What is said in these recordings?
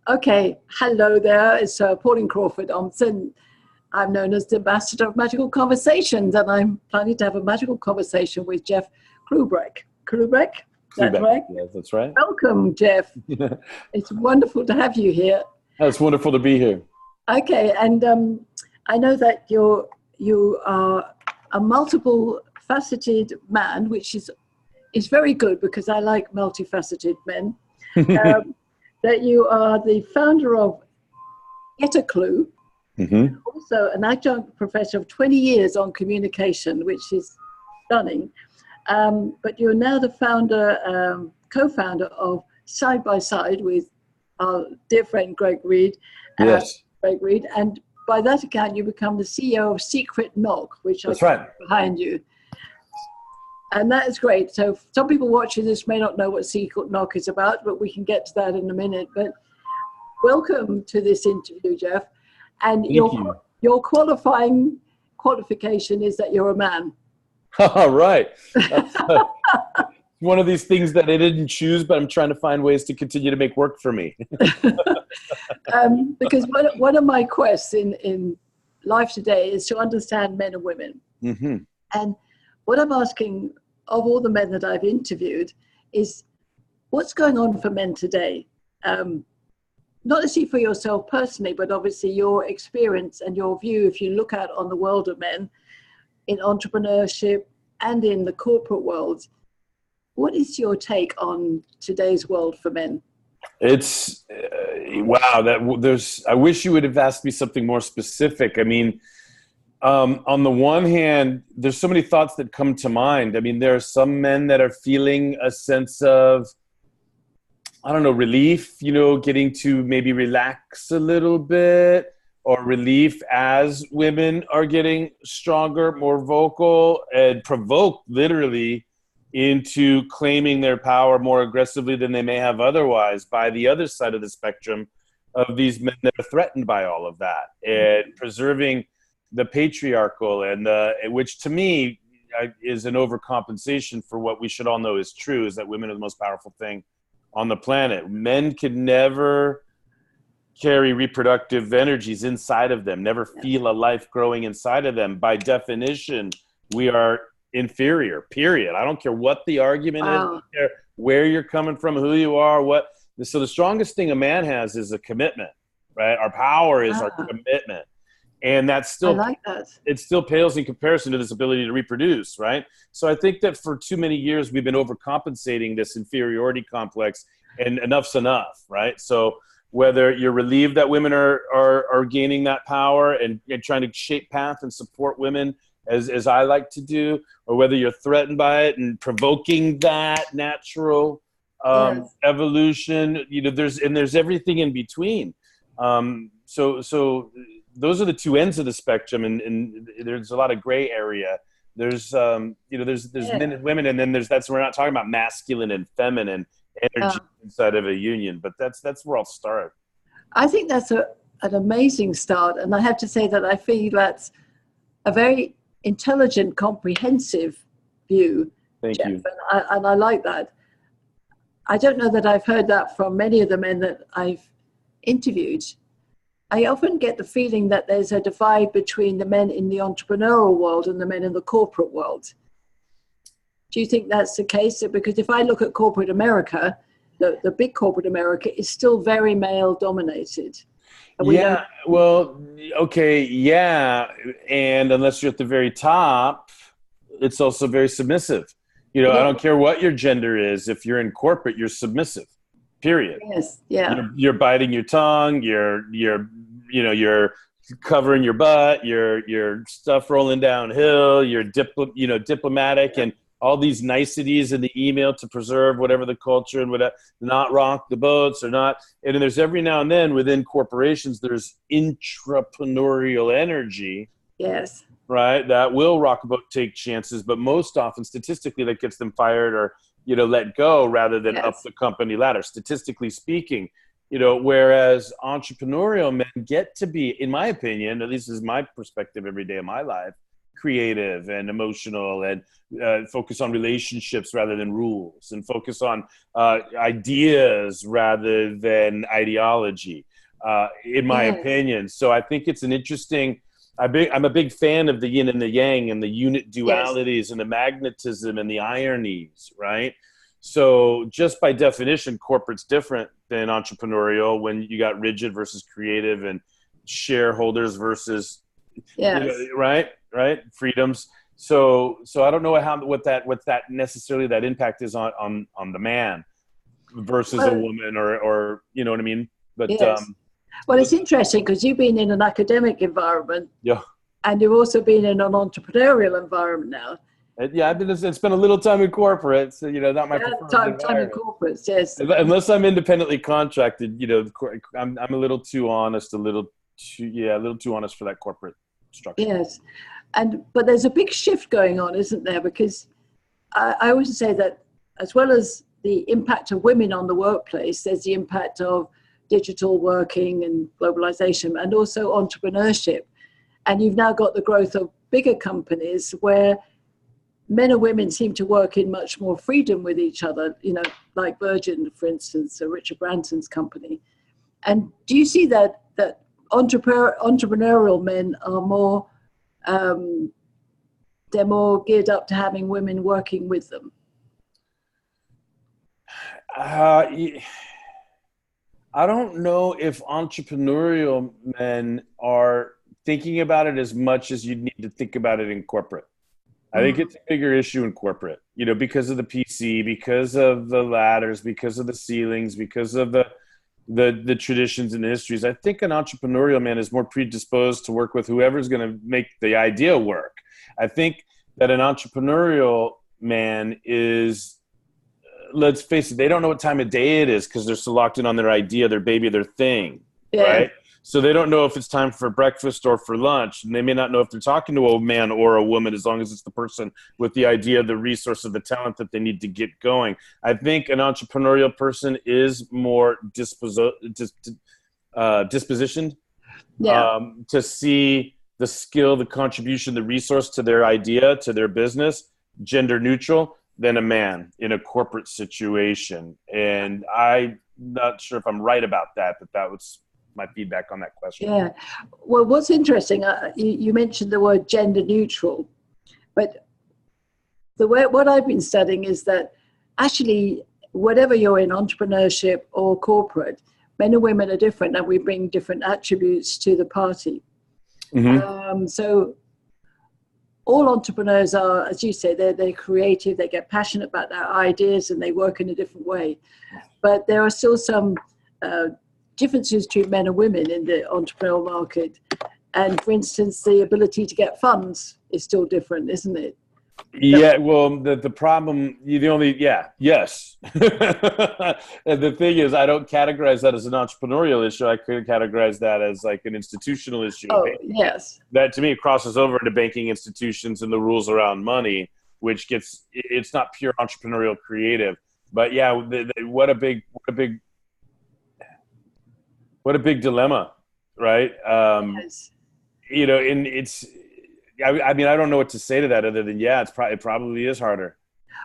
Okay, hello there. It's Pauline Crawford Thompson. I'm known as the Ambassador of Magical Conversations, and I'm planning to have a magical conversation with Jeff Klubeck. Klubeck? That's Klubeck. right. Yes, that's right. Welcome, Jeff. It's wonderful to have you here. It's wonderful to be here. Okay, and I know that you are a multiple faceted man, which is very good because I like multifaceted men. That you are the founder of Get a Clue, and also an adjunct professor of 20 years on communication, which is stunning. But you're now the founder, co-founder of Side by Side with our dear friend Greg Reed. Yes. Greg Reed, and by that account, you become the CEO of Secret Knock, which That's I right. behind you. And that is great. So some people watching this may not know what Secret Knock is about, but we can get to that in a minute. But welcome to this interview, Jeff. And your qualification is that you're a man. All right. That's one of these things that I didn't choose, but I'm trying to find ways to continue to make work for me. Because one of my quests in life today is to understand men and women. And what I'm asking of all the men that I've interviewed is what's going on for men today? Not necessarily for yourself personally, but obviously your experience and your view, if you look out on the world of men in entrepreneurship and in the corporate world. What is your take on today's world for men? It's wow. I wish you would have asked me something more specific. I mean, on the one hand, there's so many thoughts that come to mind. I mean, there are some men that are feeling a sense of, I don't know, relief, getting to maybe relax a little bit, or relief as women are getting stronger, more vocal, and provoked literally into claiming their power more aggressively than they may have otherwise by the other side of the spectrum of these men that are threatened by all of that, and preserving the patriarchal, and which to me is an overcompensation for what we should all know is true, is that women are the most powerful thing on the planet. Men could never carry reproductive energies inside of them, never feel a life growing inside of them. By definition, we are inferior, period. I don't care what the argument is, I don't care where you're coming from, who you are, what. So the strongest thing a man has is a commitment, right? Our power is our commitment. And that's still, I like that. It still pales in comparison to this ability to reproduce, right? So I think that for too many years, we've been overcompensating this inferiority complex, and enough's enough, right? So whether you're relieved that women are gaining that power and trying to shape path and support women as I like to do, or whether you're threatened by it and provoking that natural evolution, there's everything in between. So those are the two ends of the spectrum, and there's a lot of gray area. There's men and women, and then we're not talking about masculine and feminine energy inside of a union, but that's where I'll start. I think that's an amazing start, and I have to say that I feel that's a very intelligent, comprehensive view. Thank Jeff, you. And I like that. I don't know that I've heard that from many of the men that I've interviewed. I often get the feeling that there's a divide between the men in the entrepreneurial world and the men in the corporate world. Do you think that's the case? Because if I look at corporate America, the big corporate America is still very male dominated. And unless you're at the very top, it's also very submissive. I don't care what your gender is. If you're in corporate, you're submissive. Period. Yes. Yeah. You're biting your tongue. You're covering your butt. Your stuff rolling downhill. You're diplomatic and all these niceties in the email to preserve whatever the culture and whatever, not rock the boats or not. And then there's every now and then within corporations, there's entrepreneurial energy. Yes. Right. That will rock a boat, take chances, but most often statistically that gets them fired or, let go rather than up the company ladder, statistically speaking, whereas entrepreneurial men get to be, in my opinion, at least is my perspective every day of my life, creative and emotional, and focus on relationships rather than rules, and focus on ideas rather than ideology, in my opinion. So I think it's an interesting, I'm a big fan of the yin and the yang and the unit dualities and the magnetism and the ironies, right? So just by definition, corporate's different than entrepreneurial when you got rigid versus creative and shareholders versus, right? Freedoms. So I don't know what that necessarily that impact is on the man versus a woman, or you know what I mean? But well, it's interesting because you've been in an academic environment, and you've also been in an entrepreneurial environment now. I've been. It's been a little time in corporate, so not my preferred time in corporates. Yes, unless I'm independently contracted. I'm a little too honest, a little too honest for that corporate structure. Yes, but there's a big shift going on, isn't there? Because I always say that as well as the impact of women on the workplace, there's the impact of digital working and globalization, and also entrepreneurship. And you've now got the growth of bigger companies where men and women seem to work in much more freedom with each other, like Virgin, for instance, Richard Branson's company. And do you see that entrepreneurial men are more, they're more geared up to having women working with them? I don't know if entrepreneurial men are thinking about it as much as you'd need to think about it in corporate. I think it's a bigger issue in corporate, because of the PC, because of the ladders, because of the ceilings, because of the traditions and the histories. I think an entrepreneurial man is more predisposed to work with whoever's going to make the idea work. I think that an entrepreneurial man is, let's face it, they don't know what time of day it is because they're so locked in on their idea, their baby, their thing, right? So they don't know if it's time for breakfast or for lunch. And they may not know if they're talking to a man or a woman, as long as it's the person with the idea, the resource, of the talent that they need to get going. I think an entrepreneurial person is more dispositioned to see the skill, the contribution, the resource to their idea, to their business, gender neutral, than a man in a corporate situation. And I'm not sure if I'm right about that, but that was my feedback on that question. Yeah. Well, what's interesting, you mentioned the word gender neutral, but what I've been studying is that actually, whatever you're in, entrepreneurship or corporate, men and women are different, and we bring different attributes to the party. So all entrepreneurs are, as you say, they're creative, they get passionate about their ideas, and they work in a different way. But there are still some differences between men and women in the entrepreneurial market. And for instance, the ability to get funds is still different, isn't it? Yeah, well, the problem, yes. And the thing is, I don't categorize that as an entrepreneurial issue. I could categorize that as like an institutional issue. Oh, yes. That to me crosses over into banking institutions and the rules around money, which it's not pure entrepreneurial creative. But yeah, what a big dilemma, right? Yes. And it's, I mean, I don't know what to say to that other than, it probably is harder.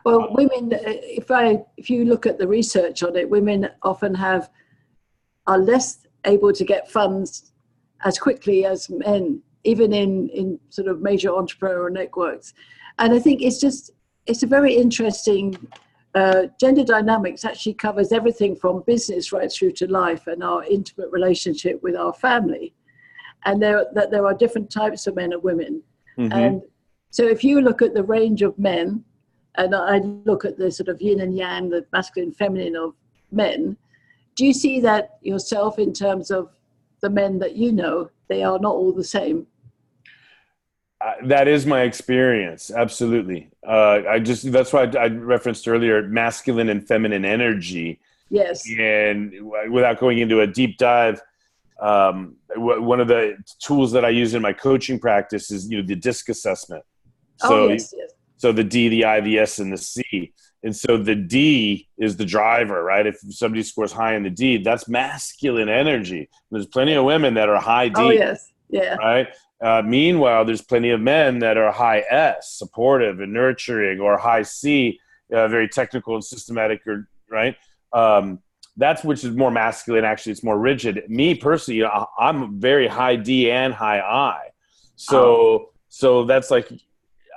Well, women, if you look at the research on it, women often are less able to get funds as quickly as men, even in sort of major entrepreneurial networks. And I think it's a very interesting, gender dynamics actually covers everything from business right through to life and our intimate relationship with our family. And there are different types of men and women. And so if you look at the range of men, and I look at the sort of yin and yang, the masculine, feminine of men, do you see that yourself in terms of the men that you know, they are not all the same? That is my experience. Absolutely. That's why I referenced earlier, masculine and feminine energy. Yes. And without going into a deep dive, one of the tools that I use in my coaching practice is, the DISC assessment. So, yes. So the D, the I, the S, and the C. And so the D is the driver, right? If somebody scores high in the D, that's masculine energy. There's plenty of women that are high D. Oh, yes. Yeah. right? Meanwhile, there's plenty of men that are high S, supportive and nurturing, or high C, very technical and systematic, or right. That's which is more masculine. Actually, it's more rigid. Me personally, I'm very high D and high I. So that's like,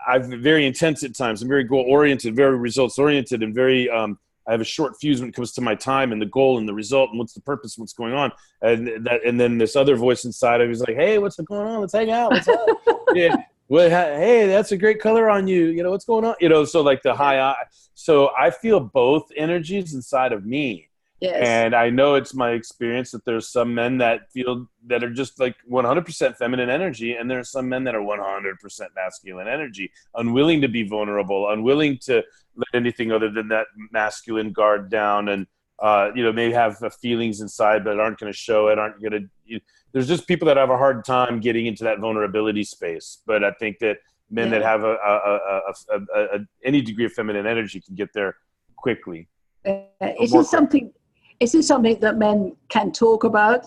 I'm very intense at times. I'm very goal oriented, very results oriented, and very I have a short fuse when it comes to my time and the goal and the result and what's the purpose, what's going on. And then this other voice inside of me is like, hey, what's going on? Let's hang out. What's up? Yeah. Well, hey, that's a great color on you. You know, what's going on? You know, so like the high I. So I feel both energies inside of me. Yes. And I know it's my experience that there's some men that are just like 100% feminine energy, and there are some men that are 100% masculine energy, unwilling to be vulnerable, unwilling to let anything other than that masculine guard down, and may have feelings inside but aren't going to show it, aren't going to. There's just people that have a hard time getting into that vulnerability space. But I think that men that have any degree of feminine energy can get there quickly. Is this something that men can talk about?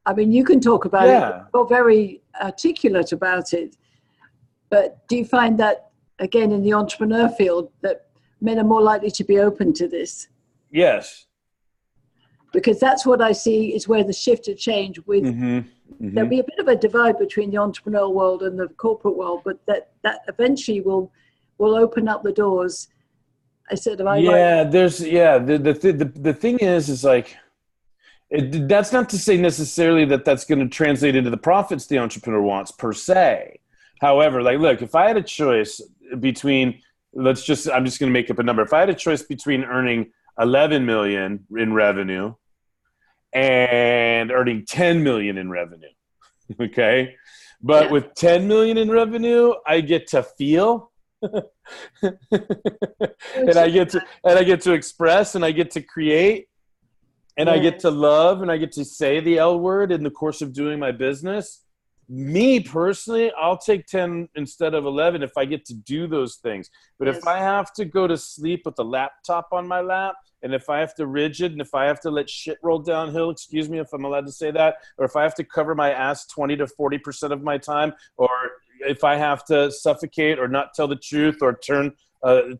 I mean, you can talk about it. You're very articulate about it. But do you find that, again, in the entrepreneur field, that men are more likely to be open to this? Yes. Because that's what I see is where the shift to change with. There'll be a bit of a divide between the entrepreneurial world and the corporate world, but that eventually will open up the doors. The thing is like, that's not to say necessarily that's going to translate into the profits the entrepreneur wants per se. However, like, look, if I had a choice between, I'm just going to make up a number. If I had a choice between earning 11 million in revenue and earning 10 million in revenue, okay? But with 10 million in revenue, I get to feel, and I get to express, and I get to create, and I get to love, and I get to say the L word in the course of doing my business. Me personally, I'll take 10 instead of 11 if I get to do those things. But if I have to go to sleep with a laptop on my lap, and if I have to rigid, and if I have to let shit roll downhill, excuse me if I'm allowed to say that, or if I have to cover my ass 20 to 40% of my time, or if I have to suffocate or not tell the truth, or turn a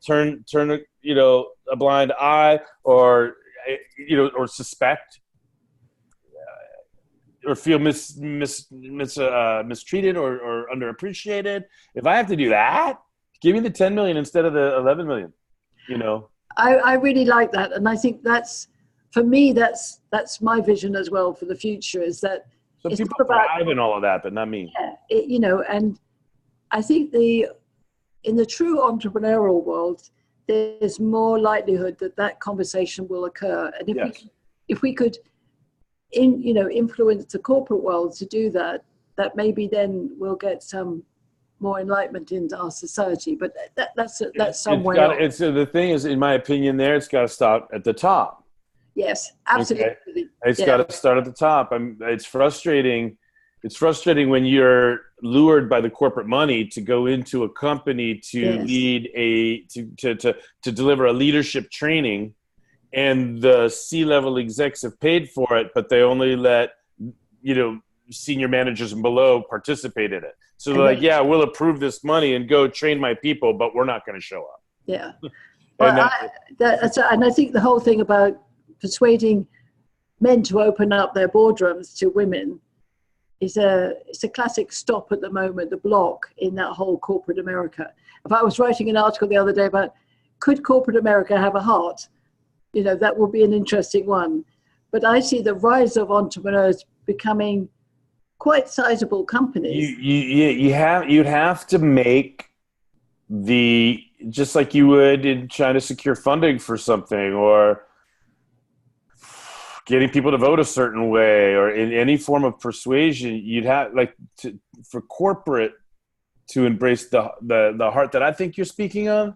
blind eye, or or suspect, or feel mistreated or underappreciated, if I have to do that, give me the 10 million instead of the 11 million. I really like that, and I think that's, for me, that's my vision as well for the future. Is that some people thrive in all of that, but not me. Yeah, and I think in the true entrepreneurial world, there's more likelihood that conversation will occur. And if we could influence the corporate world to do that maybe then we'll get some more enlightenment in our society. But that's somewhere. The thing is, in my opinion, it's got to start at the top. Yes, absolutely. Okay? It's got to start at the top. It's frustrating. It's frustrating when you're lured by the corporate money to go into a company to lead to deliver a leadership training, and the C-level execs have paid for it, but they only let senior managers and below participate in it. So they're like, yeah, we'll approve this money and go train my people, but we're not going to show up. Yeah. And I think the whole thing about persuading men to open up their boardrooms to women it's a classic stop at the moment, the block in that whole corporate America. If I was writing an article the other day about, could corporate America have a heart? That will be an interesting one. But I see the rise of entrepreneurs becoming quite sizable companies. You'd have to make just like you would in trying to secure funding for something, or getting people to vote a certain way, or in any form of persuasion, you'd have for corporate to embrace the heart that I think you're speaking of.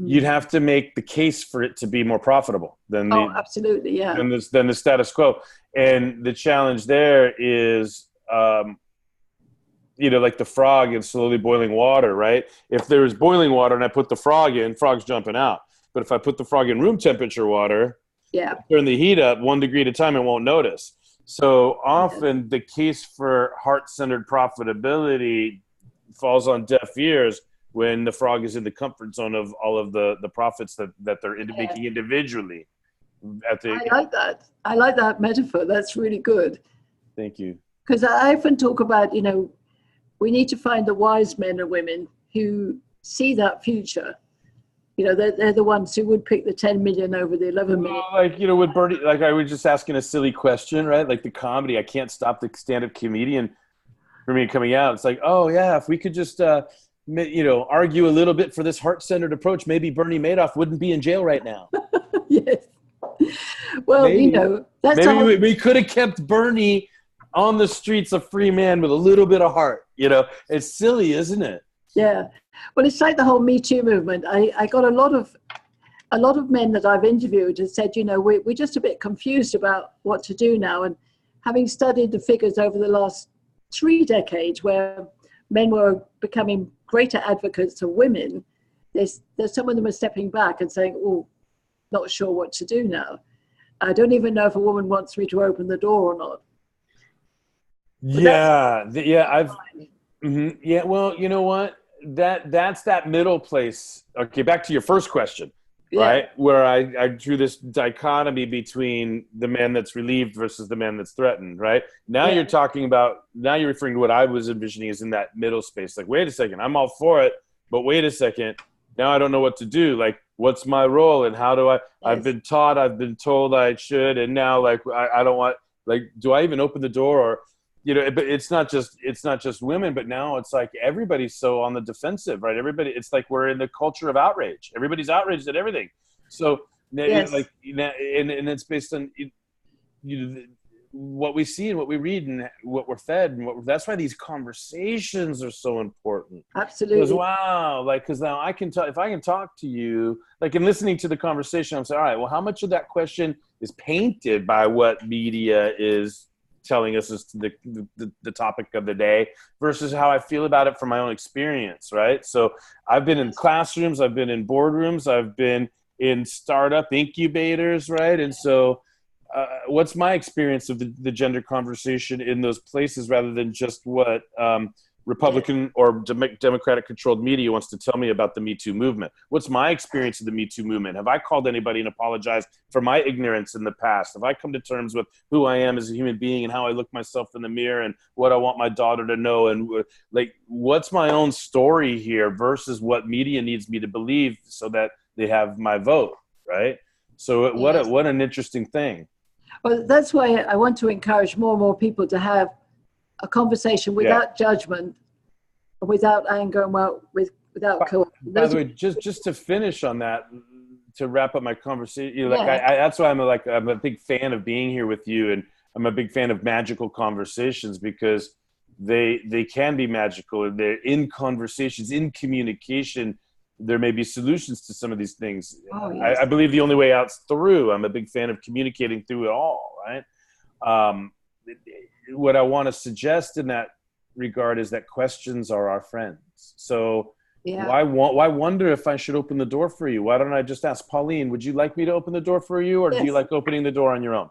You'd have to make the case for it to be more profitable than absolutely, yeah, than the status quo. And the challenge there is, like the frog in slowly boiling water, right? If there is boiling water and I put the frog in, frog's jumping out. But if I put the frog in room temperature water, turn the heat up 1 degree at a time, it won't notice. So often the case for heart-centered profitability falls on deaf ears when the frog is in the comfort zone of all of the profits that they're making individually. I like that. I like that metaphor. That's really good. Thank you. Because I often talk about, we need to find the wise men and women who see that future. They're the ones who would pick the 10 million over the 11 million. Well, with Bernie, like I was just asking a silly question, right? Like the comedy, I can't stop the stand-up comedian for me coming out. It's like, oh yeah, if we could just, argue a little bit for this heart-centered approach, maybe Bernie Madoff wouldn't be in jail right now. Yes. Well, maybe, that's maybe we could have kept Bernie on the streets a free man with a little bit of heart. It's silly, isn't it? Yeah. Well, it's like the whole Me Too movement. I got a lot of men that I've interviewed have said, we're just a bit confused about what to do now. And having studied the figures over the last 3 decades where men were becoming greater advocates of women, there's some of them are stepping back and saying, oh, not sure what to do now. I don't even know if a woman wants me to open the door or not. But yeah. Well, you know what? That's that middle place. Okay, back to your first question, right? Where I drew this dichotomy between the man that's relieved versus the man that's threatened, right? Now you're referring to what I was envisioning as in that middle space. Like, wait a second, I'm all for it, but wait a second, now I don't know what to do. Like, what's my role and how do I've been taught, I've been told I should, and now like I don't want, like, do I even open the door? Or but it's not just women, but now it's like everybody's so on the defensive, right? Everybody, it's like we're in the culture of outrage. Everybody's outraged at everything. So and it's based on what we see and what we read and what we're fed, and that's why these conversations are so important. Absolutely. Because now I can talk, if I can talk to you, like in listening to the conversation, I'm saying, all right, well, how much of that question is painted by what media is telling us is the topic of the day versus how I feel about it from my own experience, right? So I've been in classrooms, I've been in boardrooms, I've been in startup incubators, right? And so what's my experience of the gender conversation in those places rather than just what Republican or Democratic-controlled media wants to tell me about the Me Too movement? What's my experience of the Me Too movement? Have I called anybody and apologized for my ignorance in the past? Have I come to terms with who I am as a human being and how I look myself in the mirror and what I want my daughter to know? And like, what's my own story here versus what media needs me to believe so that they have my vote, right? So what an interesting thing. Well, that's why I want to encourage more and more people to have a conversation without judgment, without anger, and without coercion. By the way, just to finish on that, to wrap up my conversation, that's why I'm a big fan of being here with you, and I'm a big fan of magical conversations because they can be magical, and they're in conversations, in communication. There may be solutions to some of these things. Oh, yes. I believe the only way out's through. I'm a big fan of communicating through it all, right? What I want to suggest in that regard is that questions are our friends. So why wonder if I should open the door for you? Why don't I just ask, Pauline, would you like me to open the door for you, or do you like opening the door on your own?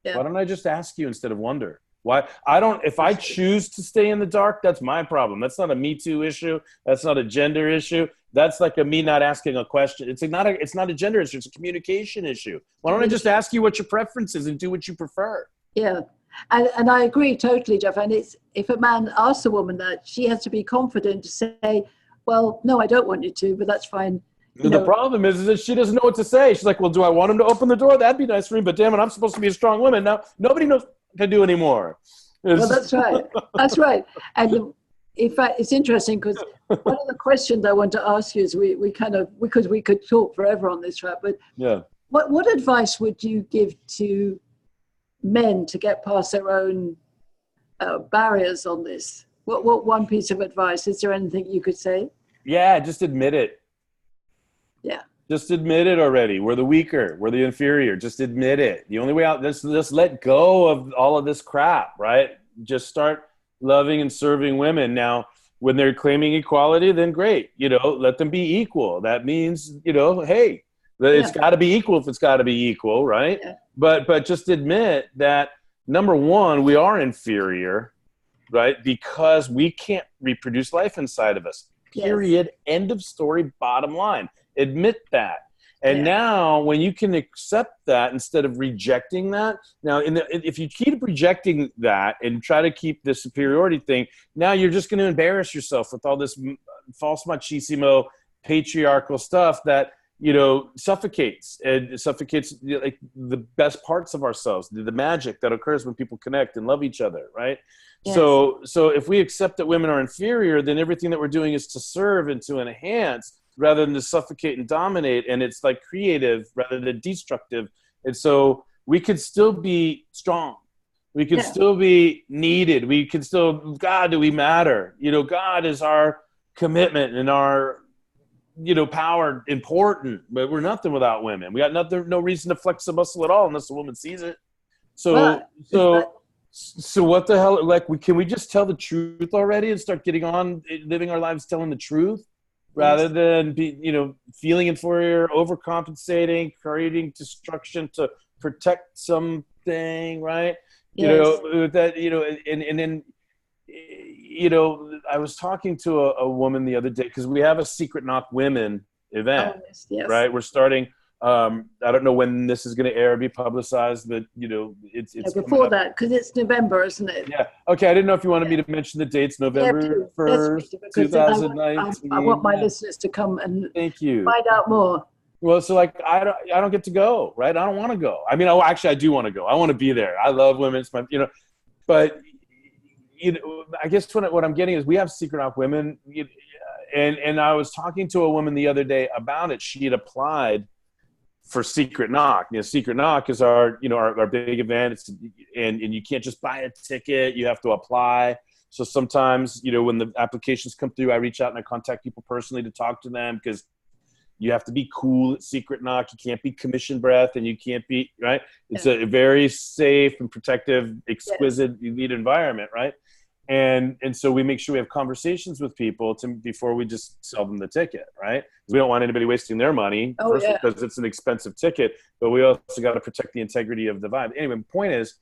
Why don't I just ask you instead of wonder? If I choose to stay in the dark, that's my problem. That's not a Me Too issue. That's not a gender issue. That's like me not asking a question. It's not a gender issue. It's a communication issue. Why don't I just ask you what your preference is and do what you prefer? Yeah. And I agree totally, Jeff. And if a man asks a woman that, she has to be confident to say, well, no, I don't want you to, but that's fine. The problem is that she doesn't know what to say. She's like, well, do I want him to open the door? That'd be nice for me, but damn it, I'm supposed to be a strong woman. Now, nobody knows what to do anymore. Well, that's right. That's right. And in fact, it's interesting because one of the questions I want to ask you is because we could talk forever on this, right? But what advice would you give to men to get past their own barriers on this? What one piece of advice? Is there anything you could say? Yeah, just admit it. Yeah. Just admit it already. We're the weaker. We're the inferior. Just admit it. The only way out, just let go of all of this crap, right? Just start loving and serving women. Now, when they're claiming equality, then great. Let them be equal. That means, hey, it's got to be equal if it's got to be equal, right? Yeah. But just admit that number one, we are inferior, right? Because we can't reproduce life inside of us. Period. Yes. End of story. Bottom line. Admit that. And now when you can accept that instead of rejecting that, now if you keep rejecting that and try to keep the superiority thing, now you're just going to embarrass yourself with all this false machismo, patriarchal stuff that, suffocates like the best parts of ourselves, the magic that occurs when people connect and love each other, right? Yes. So if we accept that women are inferior, then everything that we're doing is to serve and to enhance rather than to suffocate and dominate. And it's like creative rather than destructive. And so we could still be strong. We could still be needed. We could still, God, do we matter? God is our commitment and our, power important, but we're nothing without women. We got no reason to flex a muscle at all unless a woman sees it. So what the hell, like, can we just tell the truth already and start getting on living our lives telling the truth? Rather than feeling inferior, overcompensating, creating destruction to protect something, right? Yes. And then I was talking to a woman the other day because we have a Secret Knock Women event, right? We're starting. I don't know when this is going to air or be publicized, but it's before that because it's November, isn't it? Yeah. Okay. I didn't know if you wanted me to mention the dates. November 1st, 2019. I want my listeners to come and thank you. Find out more. Well, so like I don't get to go, right? I don't want to go. I mean, I do want to go. I want to be there. I love women. It's my, but I guess what I'm getting is we have Secret Knock Women, and I was talking to a woman the other day about it. She had applied for Secret Knock. Secret Knock is our big event. It's, and you can't just buy a ticket. You have to apply. So sometimes, when the applications come through, I reach out and I contact people personally to talk to them because you have to be cool at Secret Knock. You can't be commission breath and you can't be, right? It's a very safe and protective, exquisite, elite environment, right? And so we make sure we have conversations with people before we just sell them the ticket, right? We don't want anybody wasting their money, because it's an expensive ticket, but we also got to protect the integrity of the vibe. Anyway, the point is,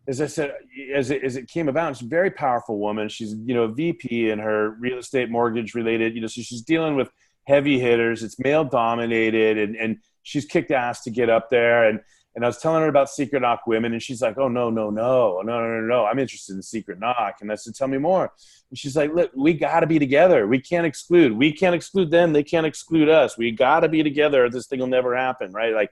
as I said, as it came about, she's a very powerful woman. She's, a VP in her real estate mortgage related, so she's dealing with heavy hitters. It's male dominated, and she's kicked ass to get up there. And I was telling her about Secret Knock Women, and she's like, oh, no. I'm interested in Secret Knock. And I said, tell me more. And she's like, look, we got to be together. We can't exclude. We can't exclude them. They can't exclude us. We got to be together or this thing will never happen, right? Like,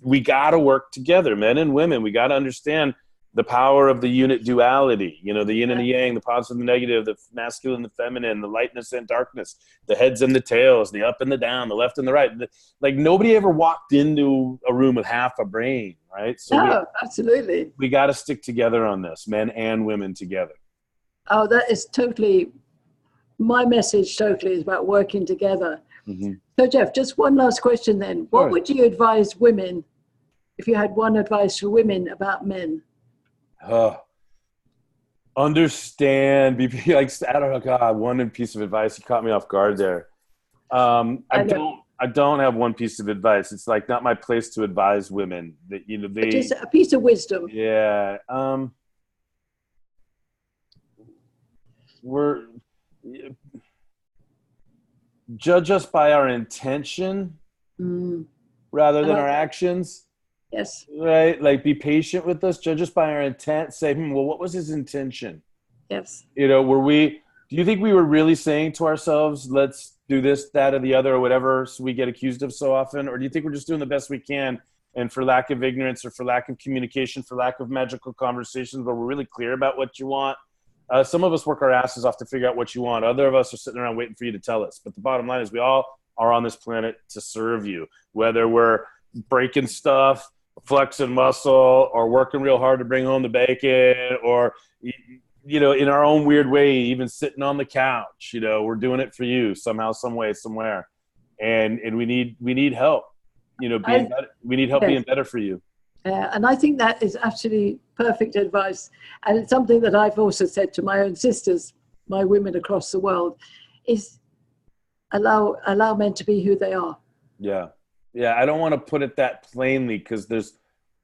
we got to work together, men and women. We got to understand the power of the unit duality, the yin and the yang, the positive and the negative, the masculine and the feminine, the lightness and darkness, the heads and the tails, the up and the down, the left and the right. Like nobody ever walked into a room with half a brain, right? So absolutely. We got to stick together on this, men and women together. Oh, that is totally, my message totally is about working together. Mm-hmm. So Jeff, just one last question then. What would you advise women, if you had one advice for women about men? Understand, be like, I don't know, God, one piece of advice. You caught me off guard there. I don't have one piece of advice. It's like not my place to advise women that, just a piece of wisdom. Yeah. Judge us by our intention rather than our actions. Yes. Right. Like be patient with us. Judge us by our intent. Say, well, what was his intention? Yes. Do you think we were really saying to ourselves, let's do this, that, or the other, or whatever we get accused of so often? Or do you think we're just doing the best we can? And for lack of ignorance or for lack of communication, for lack of magical conversations where we're really clear about what you want. Some of us work our asses off to figure out what you want. Other of us are sitting around waiting for you to tell us. But the bottom line is we all are on this planet to serve you, whether we're breaking stuff, flexing muscle, or working real hard to bring home the bacon, or in our own weird way, even sitting on the couch. We're doing it for you somehow, some way, somewhere, and we need help. We need help being better for you. And I think that is absolutely perfect advice, and it's something that I've also said to my own sisters, my women across the world, is allow men to be who they are. Yeah. Yeah, I don't want to put it that plainly because there's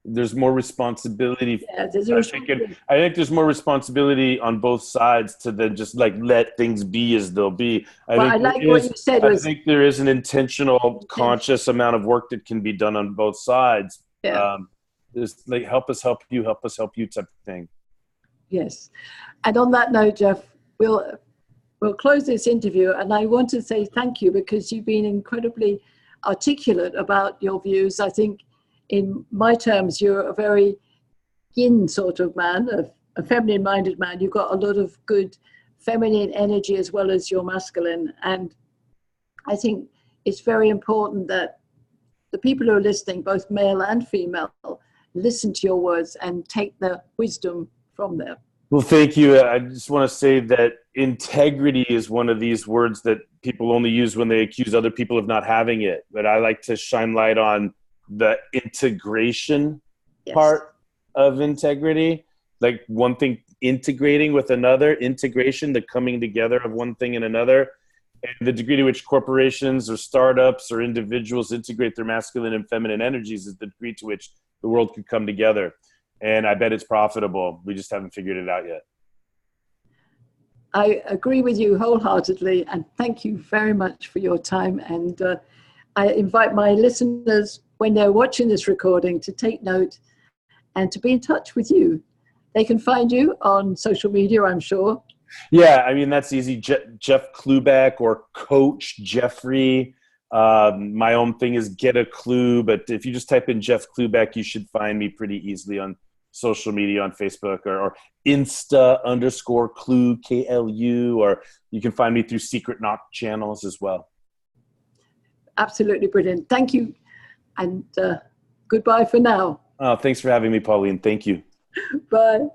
there's more responsibility. Yeah, there's a responsibility. I think there's more responsibility on both sides to then just like let things be as they'll be. I like what you said. I think there is an intentional, conscious amount of work that can be done on both sides. Yeah. There's like help us help you type of thing. Yes. And on that note, Jeff, we'll close this interview. And I want to say thank you because you've been incredibly articulate about your views. I think in my terms, you're a very yin sort of man, a feminine-minded man. You've got a lot of good feminine energy as well as your masculine. And I think it's very important that the people who are listening, both male and female, listen to your words and take the wisdom from them. Well, thank you. I just want to say that integrity is one of these words that people only use when they accuse other people of not having it. But I like to shine light on the integration part of integrity. Like one thing integrating with another, integration, the coming together of one thing and another. And the degree to which corporations or startups or individuals integrate their masculine and feminine energies is the degree to which the world could come together. And I bet it's profitable. We just haven't figured it out yet. I agree with you wholeheartedly. And thank you very much for your time. And I invite my listeners, when they're watching this recording, to take note and to be in touch with you. They can find you on social media, I'm sure. Yeah, I mean, that's easy. Jeff Klubeck or Coach Jeffrey. My own thing is Get a Clue, but if you just type in Jeff Klubeck, you should find me pretty easily on social media, on Facebook or Insta_Clue, KLU, or you can find me through Secret Knock channels as well. Absolutely brilliant. Thank you. And goodbye for now. Oh, thanks for having me, Pauline. Thank you. Bye.